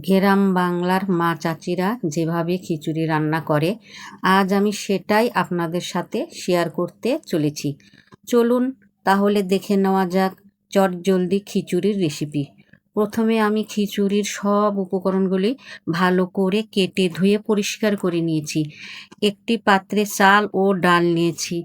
গ্রাম বাংলার মা চাচিরা যেভাবে খিচুড়ি রান্না করে, আজ আমি সেটাই আপনাদের সাথে শেয়ার করতে চলেছি। চলুন তাহলে দেখে নেওয়া যাক চটজলদি খিচুড়ির রেসিপি। প্রথমে আমি খিচুড়ির সব উপকরণগুলি ভালো করে কেটে ধুয়ে পরিষ্কার করে নিয়েছি। একটি পাত্রে চাল ও ডাল নিয়েছি।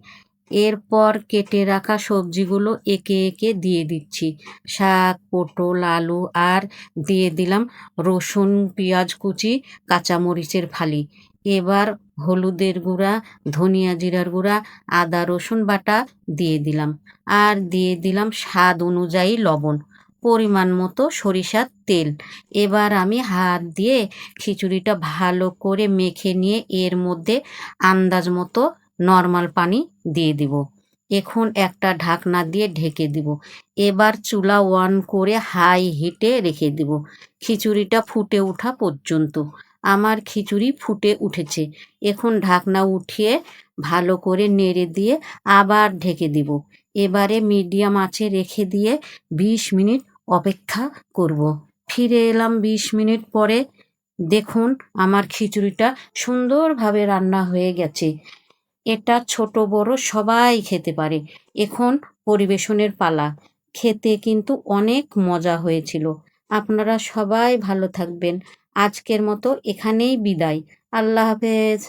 এরপর কেটে রাখা সবজিগুলো একে একে দিয়ে দিচ্ছি। শাক, পটল, আলু আর দিয়ে দিলাম রসুন, পেঁয়াজ কুচি, কাঁচামরিচের ফালি। এবার হলুদের গুঁড়া, ধনিয়া জিরার গুঁড়া, আদা রসুন বাটা দিয়ে দিলাম। আর দিয়ে দিলাম স্বাদ অনুযায়ী লবণ, পরিমাণ মতো সরিষার তেল। এবার আমি হাত দিয়ে খিচুড়িটা ভালো করে মেখে নিয়ে এর মধ্যে আন্দাজ মতো নর্মাল পানি দিয়ে দিব। এখন একটা ঢাকনা দিয়ে ঢেকে দিব। এবার চুলা অন করে হাই হিটে রেখে দিব খিচুড়িটা ফুটে ওঠা পর্যন্ত। আমার খিচুড়ি ফুটে উঠেছে। এখন ঢাকনা উঠিয়ে ভালো করে নেড়ে দিয়ে আবার ঢেকে দিব। এবারে মিডিয়াম আঁচে রেখে দিয়ে ২০ মিনিট অপেক্ষা করব। ফিরে এলাম ২০ মিনিট পরে। দেখুন আমার খিচুড়িটা সুন্দরভাবে রান্না হয়ে গেছে। এটা ছোট বড় সবাই খেতে পারে। এখন পরিবেশনের পালা। খেতে কিন্তু অনেক মজা হয়েছিল। আপনারা সবাই ভালো থাকবেন। আজকের মতো এখানেই বিদায়। আল্লাহ হাফেজ।